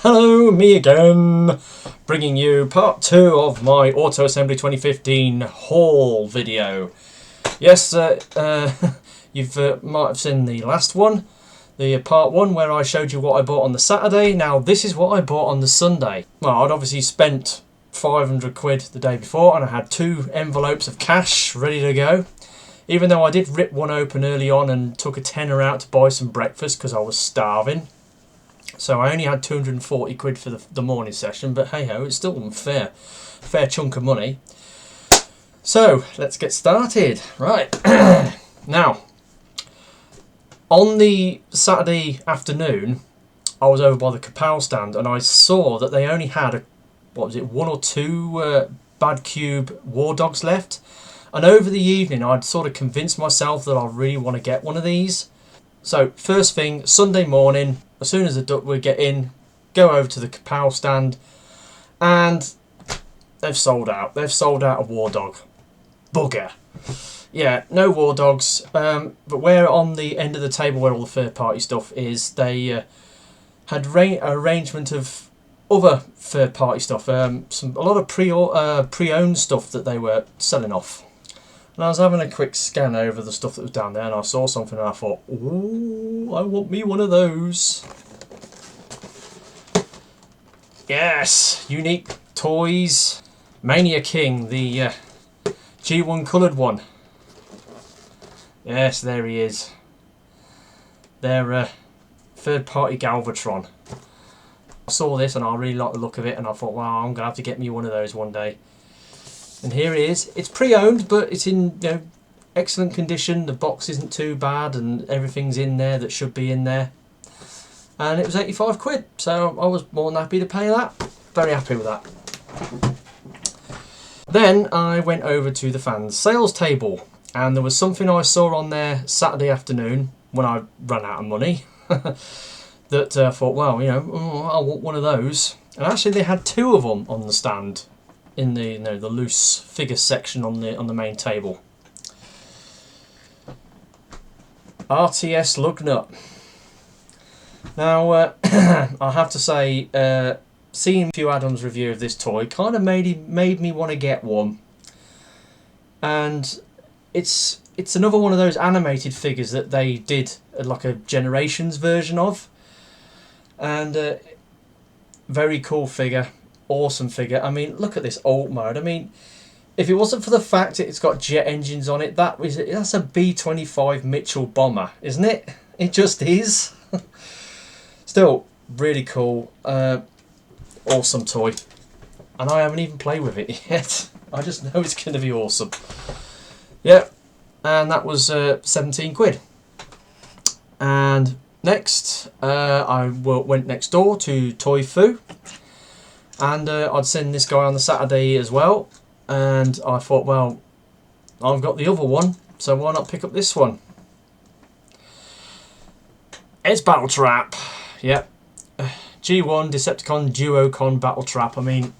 Hello, me again, bringing you part 2 of my Auto Assembly 2015 haul video. Yes, you might have seen the last one, the part 1, where I showed you what I bought on the Saturday. Now this is what I bought on the Sunday. Well, I'd obviously spent 500 quid the day before, and I had 2 envelopes of cash ready to go. Even though I did rip one open early on and took a tenner out to buy some breakfast because I was starving. So I only had 240 quid for the morning session, but hey ho, it's still a fair chunk of money. So let's get started. Right, now on the Saturday afternoon, I was over by the Prowl stand and I saw that they only had one or two Bad Cube War Dogs left. And over the evening, I'd sort of convinced myself that I really want to get one of these. So first thing, Sunday morning, as soon as the duck would get in, go over to the Prowl stand, and they've sold out. They've sold out a War Dog. Bugger. Yeah, no War Dogs. But where on the end of the table where all the third-party stuff is, they had arrangement of other third-party stuff. A lot of pre-owned stuff that they were selling off. And I was having a quick scan over the stuff that was down there, and I saw something and I thought, ooh, I want me one of those. Yes, Unique Toys, Mania King, the G1 coloured one. Yes, there he is. Their third-party Galvatron. I saw this and I really liked the look of it, and I thought, wow, I'm going to have to get me one of those one day. And here it is. It's pre-owned, but it's in excellent condition. The box isn't too bad, and everything's in there that should be in there. And it was 85 quid, so I was more than happy to pay that. Very happy with that. Then I went over to the fans sales table, and there was something I saw on there Saturday afternoon when I ran out of money that I thought, well, I want one of those. And actually, they had 2 of them on the stand, in the the loose figure section on the main table. RTS Lugnut. Now I have to say, seeing a few Adam's review of this toy kind of made me want to get one. And it's another one of those animated figures that they did like a Generations version of. And very cool figure. Awesome figure. I mean, look at this alt mode. I mean, if it wasn't for the fact that it's got jet engines on it, that's a B-25 Mitchell bomber, isn't it? It just is. Still, really cool. Awesome toy. And I haven't even played with it yet. I just know it's going to be awesome. Yeah, and that was 17 quid. And next, I went next door to Toy Foo. And I'd seen this guy on the Saturday as well, and I thought, well, I've got the other one, so why not pick up this one? It's Battletrap, yep. G1 Decepticon Duo-Con Battletrap. I mean,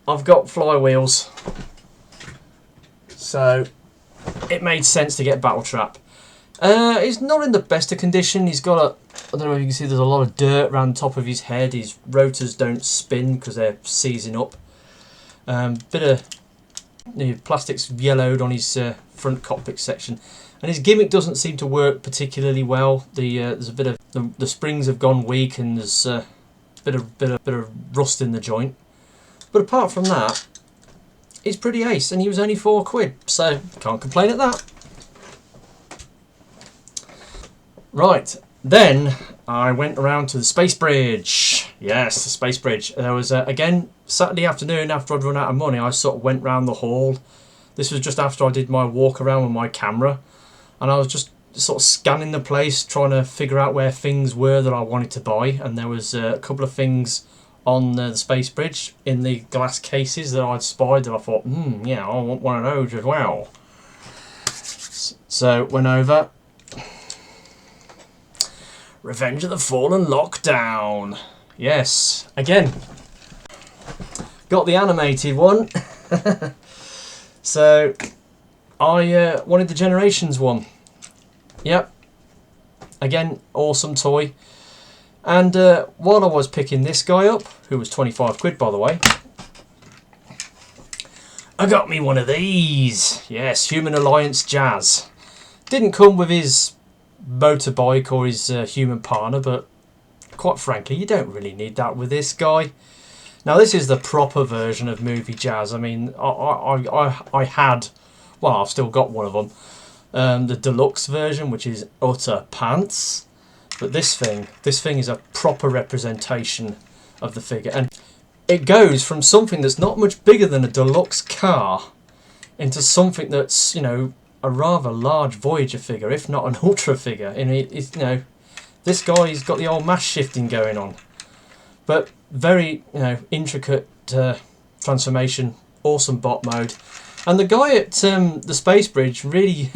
I've got flywheels, so it made sense to get Battletrap. He's not in the best of condition. He's got I don't know if you can see, there's a lot of dirt around the top of his head. His rotors don't spin because they're seizing up. Bit of plastic's yellowed on his front cockpit section, and his gimmick doesn't seem to work particularly well. There's a bit of the springs have gone weak, and there's a bit of rust in the joint. But apart from that, he's pretty ace, and he was only 4 quid, so can't complain at that. Right, then I went around to the Space Bridge. Yes, the Space Bridge. There was, again, Saturday afternoon after I'd run out of money, I sort of went round the hall. This was just after I did my walk around with my camera. And I was just sort of scanning the place, trying to figure out where things were that I wanted to buy. And there was a couple of things on the Space Bridge in the glass cases that I'd spied that I thought, yeah, I want one of those as well. So, went over. Revenge of the Fallen Lockdown. Yes, again, got the animated one. So I wanted the Generations one. Yep, Again, awesome toy. And while I was picking this guy up, who was 25 quid by the way, I got me one of these. Yes, Human Alliance Jazz. Didn't come with his motorbike or his human partner, but quite frankly, you don't really need that with this guy. Now, this is the proper version of Movie Jazz. I mean, I had, well, I've still got one of them, the deluxe version, which is utter pants. But this thing is a proper representation of the figure, and it goes from something that's not much bigger than a deluxe car into something that's, you know, a rather large Voyager figure, if not an Ultra figure. And it's, you know, this guy's got the old mass shifting going on, but very, you know, intricate transformation, awesome bot mode. And the guy at the Space Bridge really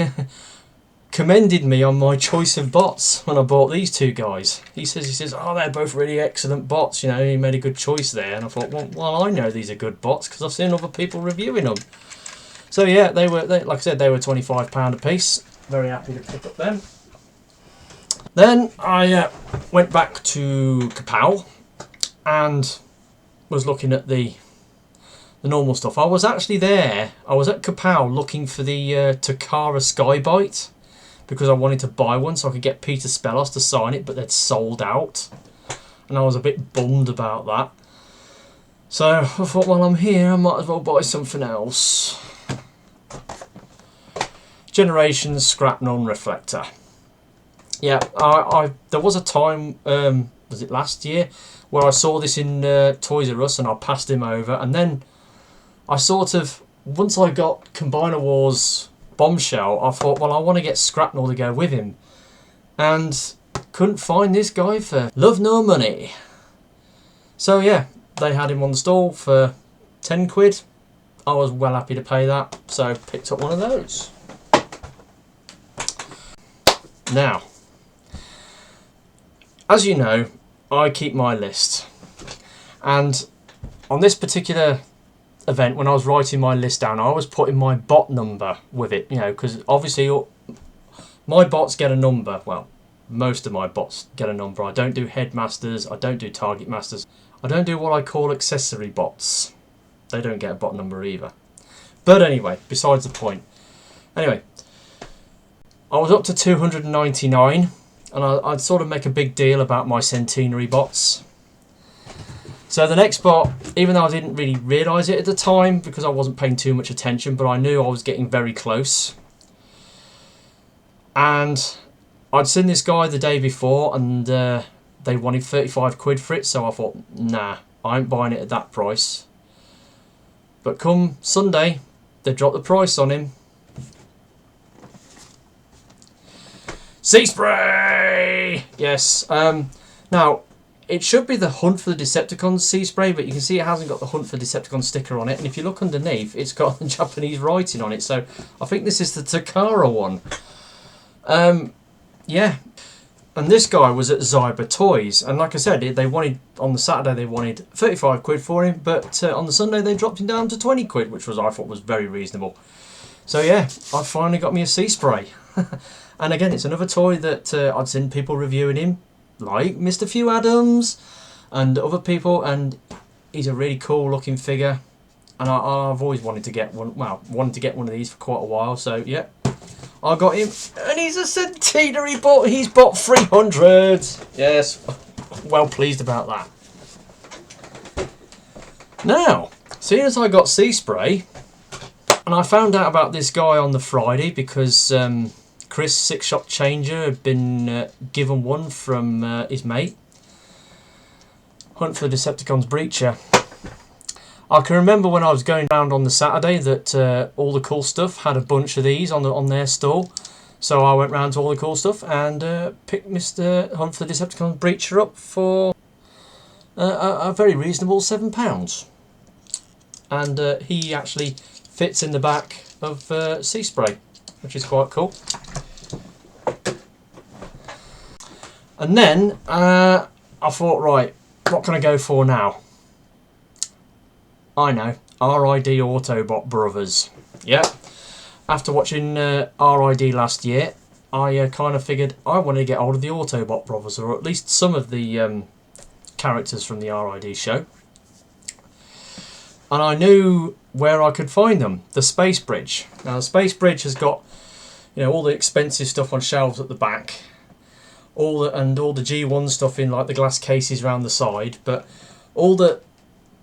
commended me on my choice of bots when I bought these two guys. He says, oh, they're both really excellent bots. You know, he made a good choice there. And I thought, well, I know these are good bots because I've seen other people reviewing them. So yeah, they like I said, they were £25 a piece. Very happy to pick up them. Then I went back to Kapow and was looking at the normal stuff. I was actually there. I was at Kapow looking for the Takara Skybite, because I wanted to buy one so I could get Peter Spellos to sign it, but they'd sold out. And I was a bit bummed about that. So I thought, well, I'm here, I might as well buy something else. Generations Scrapnel and Reflector. Yeah, there was a time, was it last year, where I saw this in Toys R Us and I passed him over. And then I sort of, once I got Combiner Wars Bombshell, I thought, well, I want to get Scrapnel to go with him, and couldn't find this guy for love nor money. So yeah, they had him on the stall for 10 quid. I was well happy to pay that, so picked up one of those. Now, as you know, I keep my list, and on this particular event, when I was writing my list down, I was putting my bot number with it, you know, because obviously my bots get a number. Well, most of my bots get a number. I don't do headmasters, I don't do target masters, I don't do what I call accessory bots. They don't get a bot number either. But anyway, besides the point. Anyway, I was up to 299, and I'd sort of make a big deal about my centenary bots. So the next bot, even though I didn't really realise it at the time because I wasn't paying too much attention, but I knew I was getting very close. And I'd seen this guy the day before, and they wanted 35 quid for it, so I thought, nah, I ain't buying it at that price. But come Sunday, they dropped the price on him. Seaspray! Yes. Now, it should be the Hunt for the Decepticons Seaspray, but you can see it hasn't got the Hunt for Decepticons sticker on it. And if you look underneath, it's got the Japanese writing on it. So I think this is the Takara one. Yeah. And this guy was at Toys. And like I said, they wanted, on the Saturday, they wanted 35 quid for him. But on the Sunday, they dropped him down to 20 quid, which I thought was very reasonable. So yeah, I finally got me a Seaspray. And again, it's another toy that I'd seen people reviewing him, like Mr. Few Adams and other people, and he's a really cool looking figure, and I've always wanted to get one. Well, wanted to get one of these for quite a while. So yeah, I got him, and he's a centenary bot. He's bought 300. Yes, well pleased about that. Now, seeing as I got Seaspray, and I found out about this guy on the Friday because Chris, Six Shot Changer, had been given one from his mate. Hunt for the Decepticons Breacher. I can remember when I was going around on the Saturday that all the cool stuff had a bunch of these on their stall. So I went round to all the cool stuff and picked Mr. Hunt for the Decepticons Breacher up for a very reasonable £7. And he actually fits in the back of Seaspray, which is quite cool. And then I thought, right, what can I go for now? I know, RID Autobot Brothers. Yep. After watching RID last year, I kind of figured I wanted to get hold of the Autobot brothers, or at least some of the characters from the RID show. And I knew where I could find them, the Space Bridge. Now the Space Bridge has got, you know, all the expensive stuff on shelves at the back, all the G1 stuff in like the glass cases around the side, but all the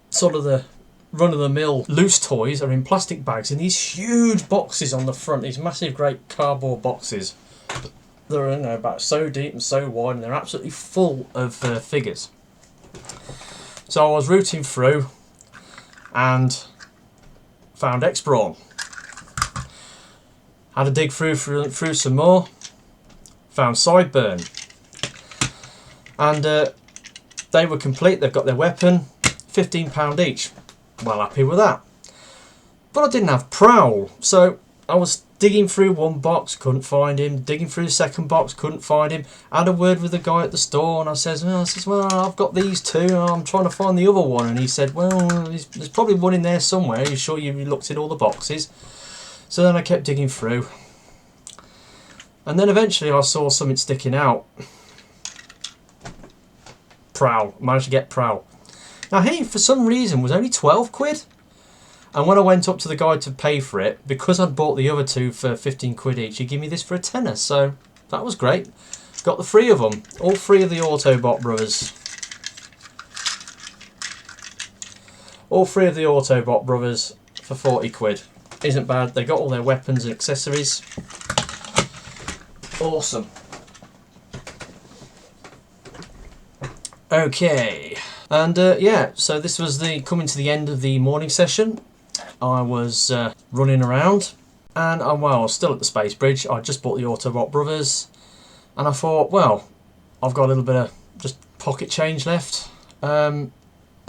sort of the run-of-the-mill loose toys are in plastic bags in these huge boxes on the front, these massive great cardboard boxes. They're, you know, about so deep and so wide, and they're absolutely full of figures. So I was rooting through and found X-Brawn. Had to dig through some more, found Sideburn, and they were complete. They've got their weapon, £15 each. Well happy with that. But I didn't have Prowl, so I was digging through one box, couldn't find him. Digging through the second box, couldn't find him. Had a word with the guy at the store, and I says, well, I've got these two. I'm trying to find the other one. And he said, well, there's probably one in there somewhere. Are you sure you looked in all the boxes? So then I kept digging through. And then eventually I saw something sticking out. Prowl. Managed to get Prowl. Now he, for some reason, was only 12 quid. And when I went up to the guy to pay for it, because I'd bought the other two for 15 quid each, he gave me this for a tenner. So that was great. Got the three of them. All three of the Autobot brothers. All three of the Autobot brothers for 40 quid. Isn't bad. They got all their weapons and accessories. Awesome. Okay. And yeah, so this was coming to the end of the morning session. I was running around, and well, I was still at the Space Bridge. I just bought the Autobot brothers, and I thought, well, I've got a little bit of just pocket change left. Let's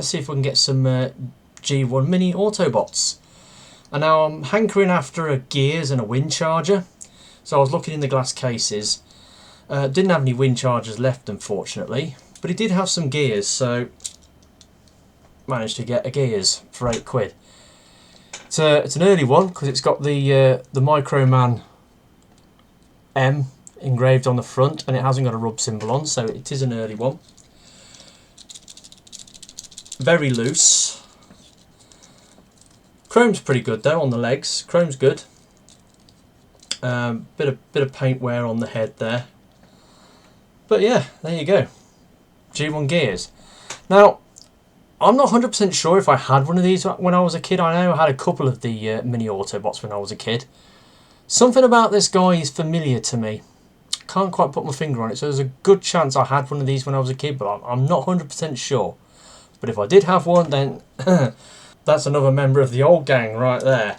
see if we can get some G1 mini Autobots. And now I'm hankering after a gears and a wind charger. So I was looking in the glass cases. Didn't have any wind chargers left, unfortunately, but he did have some gears, so managed to get a gears for 8 quid. It's an early one because it's got the Microman M engraved on the front, and it hasn't got a rub symbol on, so it is an early one. Very loose. Chrome's pretty good though on the legs. Chrome's good. Bit of paint wear on the head there. But yeah, there you go. G1 gears. Now, I'm not 100% sure if I had one of these when I was a kid. I know I had a couple of the mini Autobots when I was a kid. Something about this guy is familiar to me. Can't quite put my finger on it, so there's a good chance I had one of these when I was a kid, but I'm not 100% sure. But if I did have one, then that's another member of the old gang right there.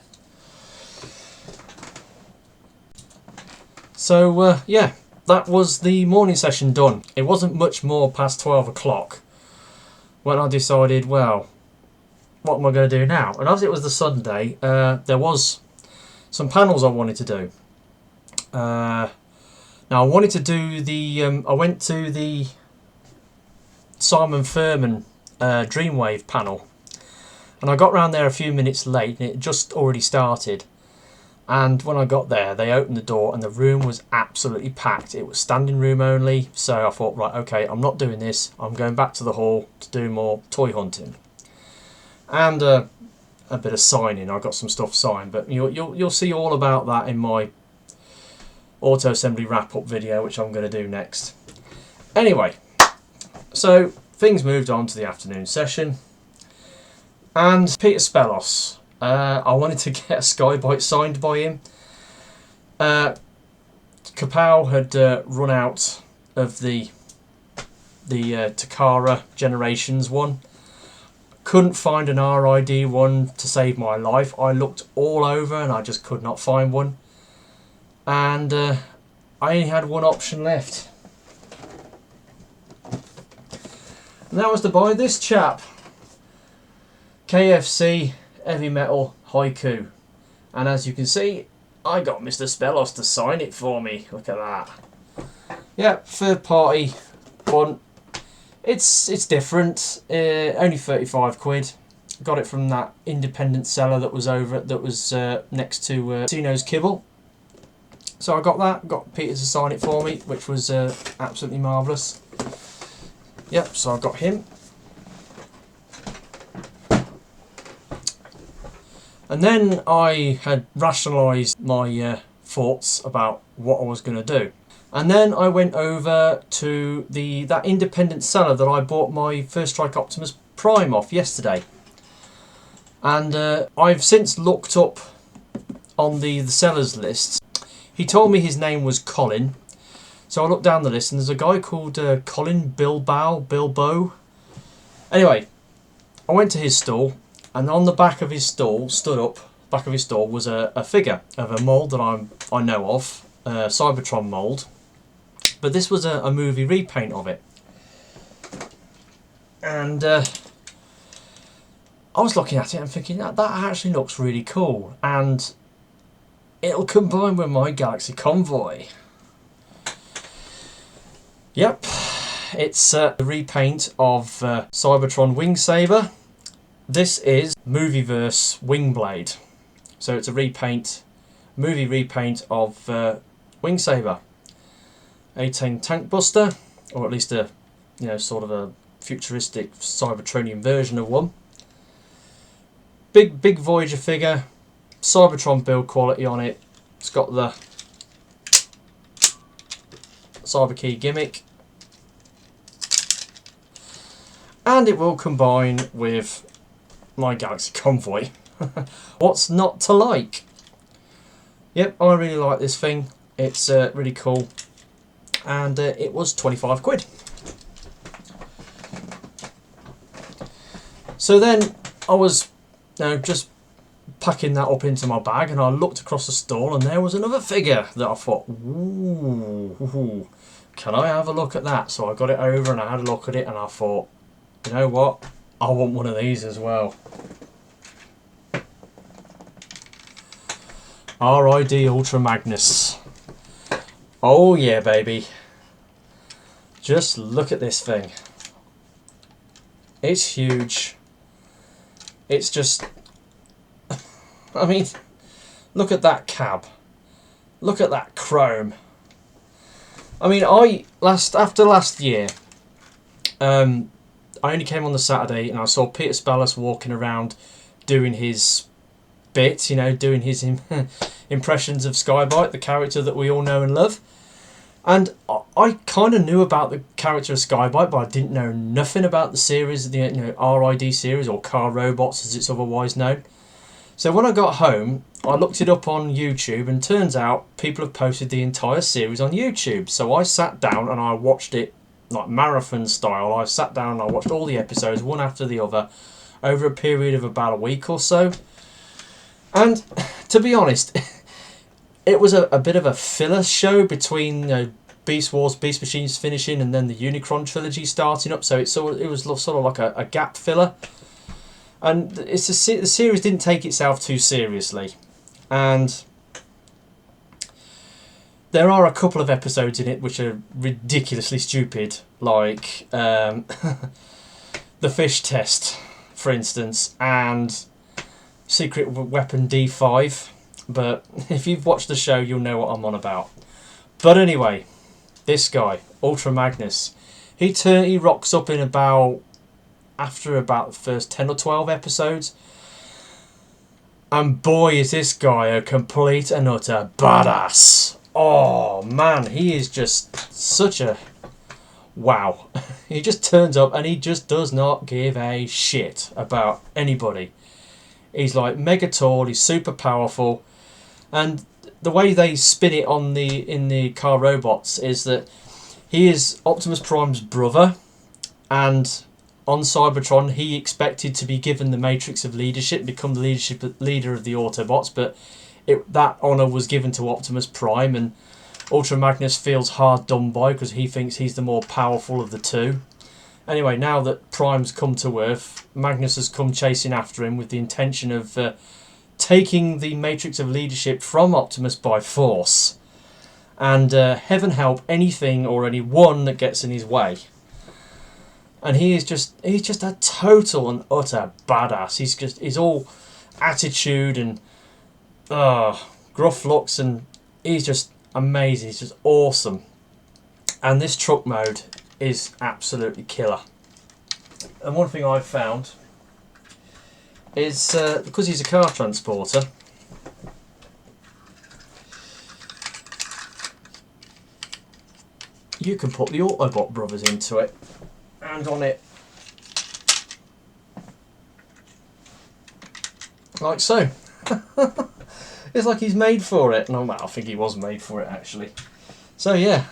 So yeah, that was the morning session done. It wasn't much more past 12 o'clock when I decided, well, what am I going to do now? And as it was the Sunday, there was some panels I wanted to do. Now I wanted to do the, I went to the Simon Furman Dreamwave panel, and I got round there a few minutes late, and it just already started. And when I got there, they opened the door and the room was absolutely packed. It was standing room only, so I thought, right, okay, I'm not doing this. I'm going back to the hall to do more toy hunting and a bit of signing. I got some stuff signed, but you'll see all about that in my auto assembly wrap up video, which I'm going to do next. Anyway, so things moved on to the afternoon session, and Peter Spellos. I wanted to get a Skybite signed by him. Kapow had run out of the Takara Generations one. Couldn't find an RID one to save my life. I looked all over and I just could not find one. And I only had one option left. And that was to buy this chap. KFC Heavy Metal Haiku, and as you can see, I got Mr. Spellos to sign it for me. Look at that. Yeah, third party one. It's different. Only 35 quid. Got it from that independent seller that was next to Dino's Kibble. so I got that, got Peter to sign it for me, which was absolutely marvellous. Yep, so I got him. And then I had rationalised my thoughts about what I was going to do. And then I went over to that independent seller that I bought my First Strike Optimus Prime off yesterday. And I've since looked up on the seller's list. He told me his name was Colin. So I looked down the list and there's a guy called Colin Bilbo. Anyway, I went to his stall. And on the back of his stall, back of his stall, was a figure of a mould that I know of, a Cybertron mould. But this was a movie repaint of it. And I was looking at it and thinking, that actually looks really cool. And it'll combine with my Galaxy Convoy. Yep, it's a repaint of Cybertron Wing Saber. This is Movieverse Wingblade, so it's a movie repaint of Wing Saber, A-10 tank buster, or at least a sort of a futuristic Cybertronian version of one. Big Voyager figure, Cybertron build quality on it. It's got the Cyberkey gimmick, and it will combine with my Galaxy Convoy. What's not to like? Yep, I really like this thing. It's really cool, and it was 25 quid. So then I was just packing that up into my bag, and I looked across the stall and there was another figure that I thought, ooh, can I have a look at that? So I got it over and I had a look at it and I thought, you know what? I want one of these as well. R.I.D. Ultra Magnus. Oh yeah, baby. Just look at this thing. It's huge. It's just... I mean, look at that cab. Look at that chrome. I mean, after last year, I only came on the Saturday and I saw Peter Spellis walking around doing his bits, doing his impressions of Skybite, the character that we all know and love. And I kind of knew about the character of Skybite, but I didn't know nothing about the series, the RID series, or Car Robots as it's otherwise known. So when I got home, I looked it up on YouTube, and turns out people have posted the entire series on YouTube. So I sat down and I watched it like marathon style. I sat down and I watched all the episodes one after the other over a period of about a week or so. And to be honest, it was a bit of a filler show between Beast Wars, Beast Machines finishing and then the Unicron trilogy starting up. So it was sort of like a gap filler. And the series didn't take itself too seriously. And there are a couple of episodes in it which are ridiculously stupid, like the fish test, for instance, and Secret Weapon D5. But if you've watched the show, you'll know what I'm on about. But anyway, this guy, Ultra Magnus, he rocks up in after about the first 10 or 12 episodes. And boy, is this guy a complete and utter badass. Oh man, he is just such a wow. He just turns up and he just does not give a shit about anybody. He's like mega tall, he's super powerful, and the way they spin it in the Car Robots is that he is Optimus Prime's brother, and on Cybertron he expected to be given the Matrix of Leadership, become the leader of the Autobots, but that honour was given to Optimus Prime, and Ultra Magnus feels hard done by because he thinks he's the more powerful of the two. Anyway, now that Prime's come to Earth, Magnus has come chasing after him with the intention of taking the Matrix of Leadership from Optimus by force. And heaven help anything or anyone that gets in his way. And he's just a total and utter badass. He's all attitude and gruff looks, and he's just amazing. It's just awesome. And this truck mode is absolutely killer. And one thing I've found is, because he's a car transporter, you can put the Autobot brothers into it, and on it, like so. It's like he's made for it, and I think he was made for it actually. So yeah,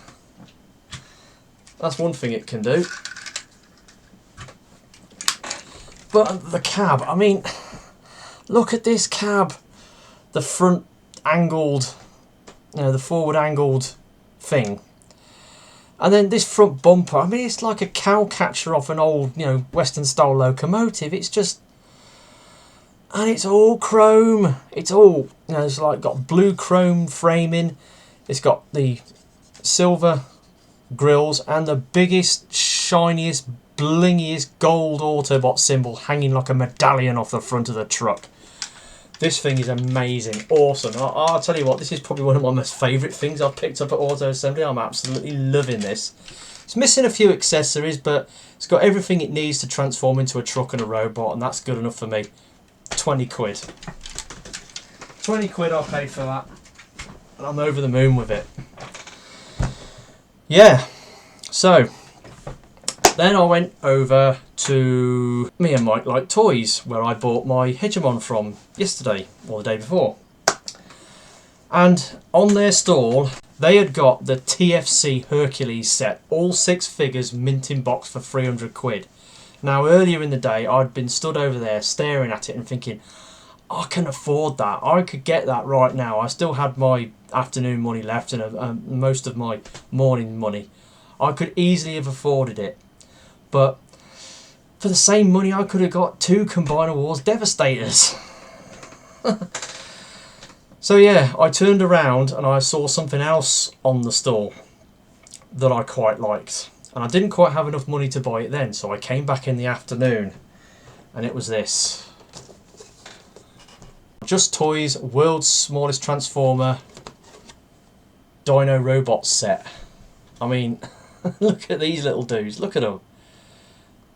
that's one thing it can do. But the cab, I mean, look at this cab. The front angled, you know, the forward angled thing. And then this front bumper, I mean, it's like a cow catcher off an old, you know, Western style locomotive. It's just, and it's all chrome. It's all, you know, it's like got blue chrome framing. It's got the silver grills and the biggest, shiniest, blingiest gold Autobot symbol hanging like a medallion off the front of the truck. This thing is amazing, awesome. I'll tell you what, this is probably one of my most favourite things I've picked up at Auto Assembly. I'm absolutely loving this. It's missing a few accessories, but it's got everything it needs to transform into a truck and a robot, and that's good enough for me. 20 quid. 20 quid I'll pay for that, and I'm over the moon with it. Yeah, so then I went over to Me and Mike Like Toys, where I bought my Hegemon from yesterday, or the day before. And on their stall, they had got the TFC Hercules set, all 6 figures, mint in box for 300 quid. Now, earlier in the day, I'd been stood over there staring at it and thinking, I can afford that. I could get that right now. I still had my afternoon money left and most of my morning money. I could easily have afforded it. But for the same money, I could have got 2 Combiner Wars Devastators. So yeah, I turned around and I saw something else on the stall that I quite liked. And I didn't quite have enough money to buy it then, so I came back in the afternoon. And it was this. Justitoys World's Smallest Transformer Dino Robot Set. I mean, look at these little dudes, look at them.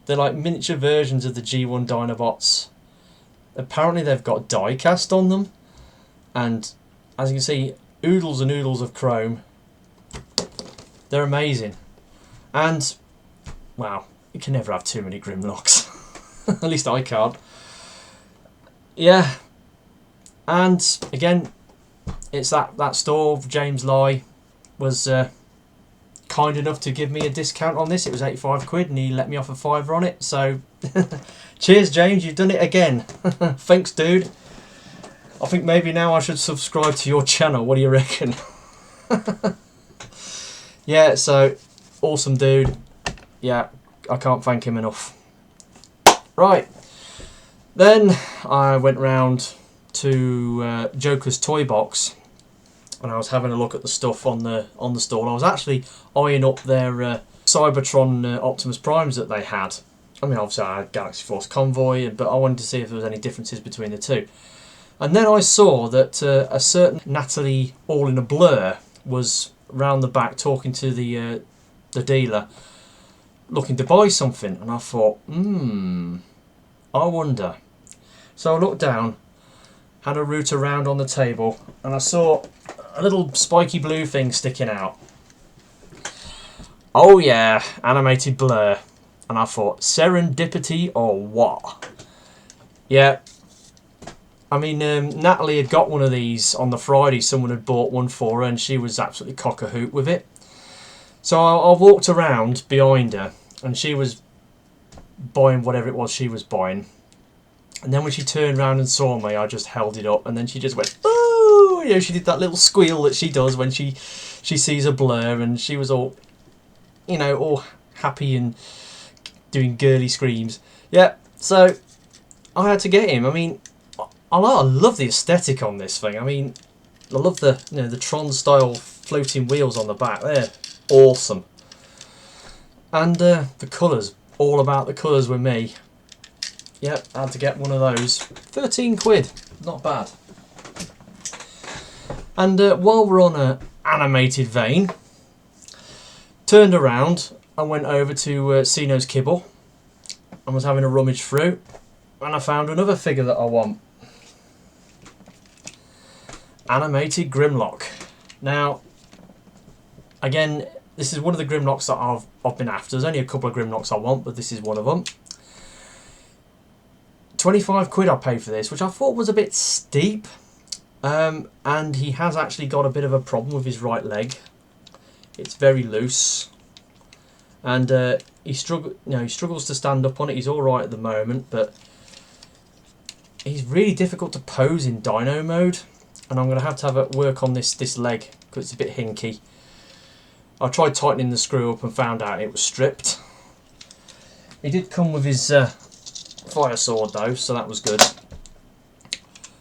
They're like miniature versions of the G1 Dinobots. Apparently they've got die cast on them. And as you can see, oodles and oodles of chrome. They're amazing. And, wow, you can never have too many Grimlocks. At least I can't. Yeah. And, again, it's that store, James Lai, was kind enough to give me a discount on this. It was 85 quid and he let me off a £5 on it. So, cheers James, you've done it again. Thanks dude. I think maybe now I should subscribe to your channel. What do you reckon? Yeah, so, awesome dude. Yeah, I can't thank him enough. Right. Then I went round to Joker's Toy Box. And I was having a look at the stuff on the stall. I was actually eyeing up their Cybertron Optimus Primes that they had. I mean, obviously I had Galaxy Force Convoy, but I wanted to see if there was any differences between the two. And then I saw that a certain Natalie All in a Blur was round the back talking to the dealer, looking to buy something. And I thought, I wonder. So I looked down, had a root around on the table, and I saw a little spiky blue thing sticking out. Oh yeah, animated Blur. And I thought, serendipity or what? Yeah. I mean, Natalie had got one of these on the Friday. Someone had bought one for her and she was absolutely cock-a-hoot with it. So I walked around behind her and she was buying whatever it was she was buying. And then when she turned around and saw me, I just held it up and then she just went, ooh! You know, she did that little squeal that she does when she sees a Blur, and she was all, you know, all happy and doing girly screams. Yeah, so I had to get him. I mean, I love the aesthetic on this thing. I mean, I love the, you know, the Tron style floating wheels on the back. They're awesome. And the colours, all about the colours with me. Yep, I had to get one of those. 13 quid, not bad. And while we're on animated vein, turned around and went over to Sino's Kibble and was having a rummage through, and I found another figure that I want. Animated Grimlock. Now, again, this is one of the Grimlocks that I've been after. There's only a couple of Grimlocks I want, but this is one of them. 25 quid I paid for this, which I thought was a bit steep. And he has actually got a bit of a problem with his right leg. It's very loose, and he struggles to stand up on it. He's all right at the moment, but he's really difficult to pose in Dino mode. And I'm going to have a work on this leg because it's a bit hinky. I tried tightening the screw up and found out it was stripped. He did come with his fire sword though, so that was good.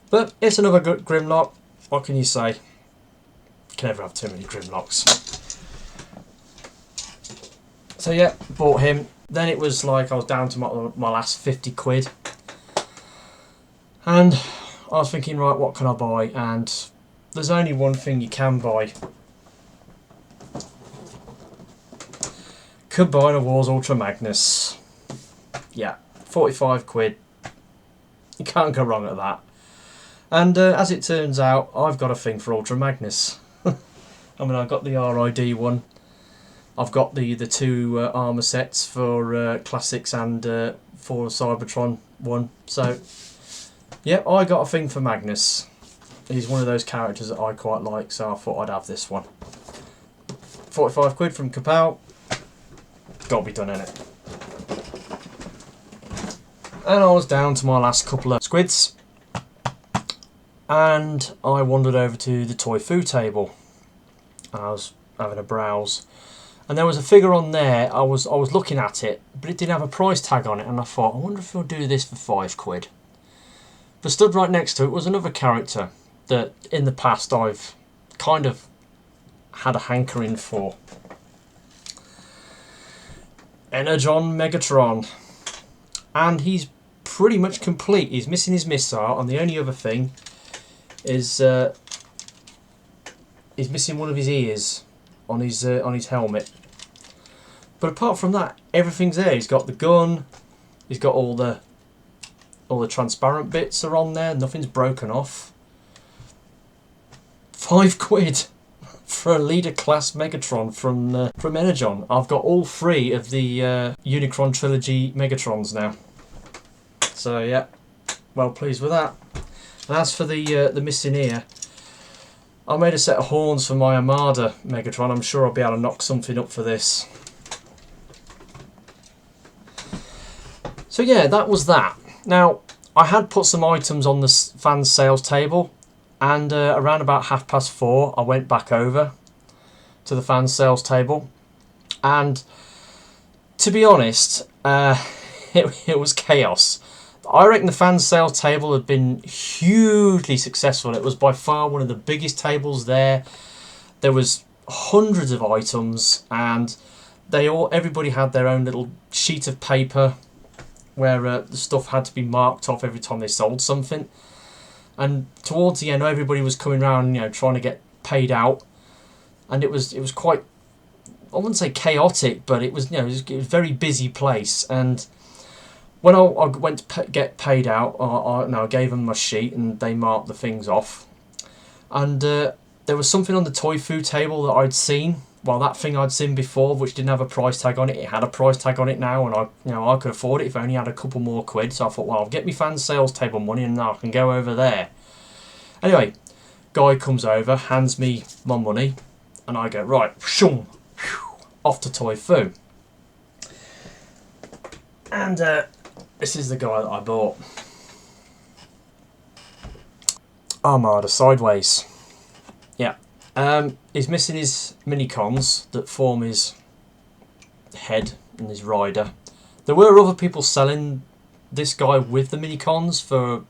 But it's another good Grimlock. What can you say? You can never have too many Grimlocks. So yeah, bought him. Then it was like I was down to my last 50 quid. And I was thinking, right, what can I buy? And there's only one thing you can buy. Combiner Wars Ultra Magnus. Yeah, 45 quid. You can't go wrong at that. And as it turns out, I've got a thing for Ultra Magnus. I mean, I've got the RID one. I've got the two armour sets for Classics and for Cybertron one. So, yeah, I got a thing for Magnus. He's one of those characters that I quite like, so I thought I'd have this one. 45 quid from Kapow. Got to be done, innit? And I was down to my last couple of squids. And I wandered over to the toy food table. I was having a browse, and there was a figure on there. I was looking at it, but it didn't have a price tag on it, and I thought, I wonder if he'll do this for 5 quid. But stood right next to it was another character that in the past I've kind of had a hankering for. Energon Megatron. And he's pretty much complete. He's missing his missile, and the only other thing is he's missing one of his ears on his helmet. But apart from that, everything's there. He's got the gun. He's got all the transparent bits are on there. Nothing's broken off. 5 quid for a leader class Megatron from Energon. I've got all 3 of the Unicron trilogy Megatrons now. So yeah, well pleased with that. And as for the missing ear, I made a set of horns for my Armada Megatron. I'm sure I'll be able to knock something up for this. So yeah, that was that. Now, I had put some items on the fans sales table, and around about 4:30 I went back over to the fans sales table, and to be honest, it was chaos. I reckon the fans sales table had been hugely successful. It was by far one of the biggest tables there. There was hundreds of items, and everybody had their own little sheet of paper where the stuff had to be marked off every time they sold something. And towards the end, everybody was coming around, trying to get paid out, and it was quite, I wouldn't say chaotic, but it was it was a very busy place. And when I went to get paid out, I gave them my sheet and they marked the things off. And there was something on the toy food table that I'd seen. Well, that thing I'd seen before, which didn't have a price tag on it. It had a price tag on it now, and I could afford it if I only had a couple more quid. So I thought, well, I'll get my fan sales table money and I can go over there. Anyway, guy comes over, hands me my money, and I go, right, shoom, off to toy food. And this is the guy that I bought. Armada Sideways. Yeah. He's missing his mini-cons that form his head and his rider. There were other people selling this guy with the mini-cons for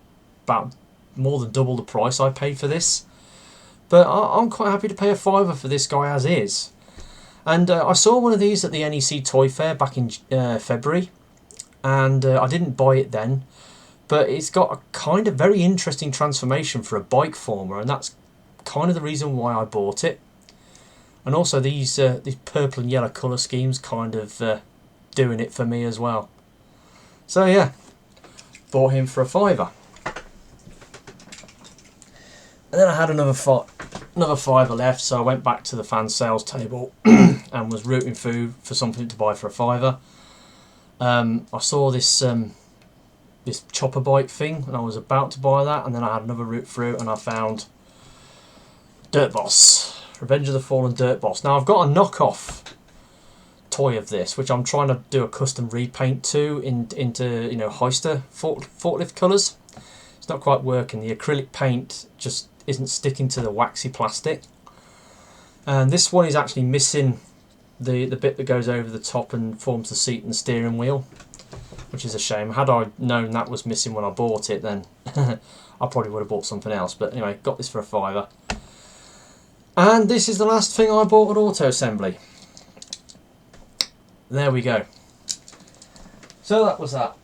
about more than double the price I paid for this. But I'm quite happy to pay a £5 for this guy as is. And I saw one of these at the NEC Toy Fair back in February. And I didn't buy it then, but it's got a kind of very interesting transformation for a bike former, and that's kind of the reason why I bought it. And also these purple and yellow colour schemes kind of doing it for me as well. So yeah, bought him for £5. And then I had another £5 left, so I went back to the fan sales table and was rooting through for something to buy for £5. I saw this this chopper bike thing, and I was about to buy that, and then I had another route through, and I found Dirt Boss, Revenge of the Fallen Dirt Boss. Now I've got a knockoff toy of this, which I'm trying to do a custom repaint to into Hoister forklift colours. It's not quite working. The acrylic paint just isn't sticking to the waxy plastic, and this one is actually missing the bit that goes over the top and forms the seat and the steering wheel, which is a shame. Had I known that was missing when I bought it, then I probably would have bought something else. But anyway, got this for £5. And this is the last thing I bought at Auto Assembly. There we go. So that was that.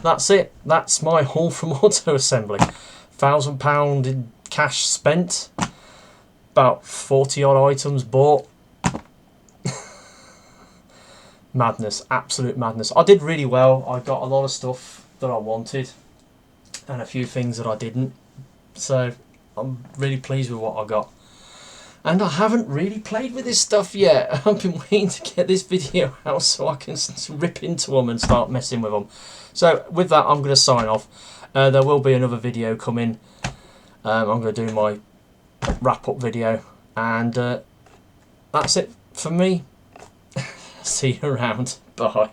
That's it. That's my haul from Auto Assembly. £1,000 in cash spent. About 40 odd items bought. Madness, absolute madness. I did really well. I got a lot of stuff that I wanted and a few things that I didn't. So I'm really pleased with what I got. And I haven't really played with this stuff yet. I've been waiting to get this video out so I can rip into them and start messing with them. So with that, I'm going to sign off. There will be another video coming. I'm going to do my wrap-up video. And that's it for me. See you around. Bye.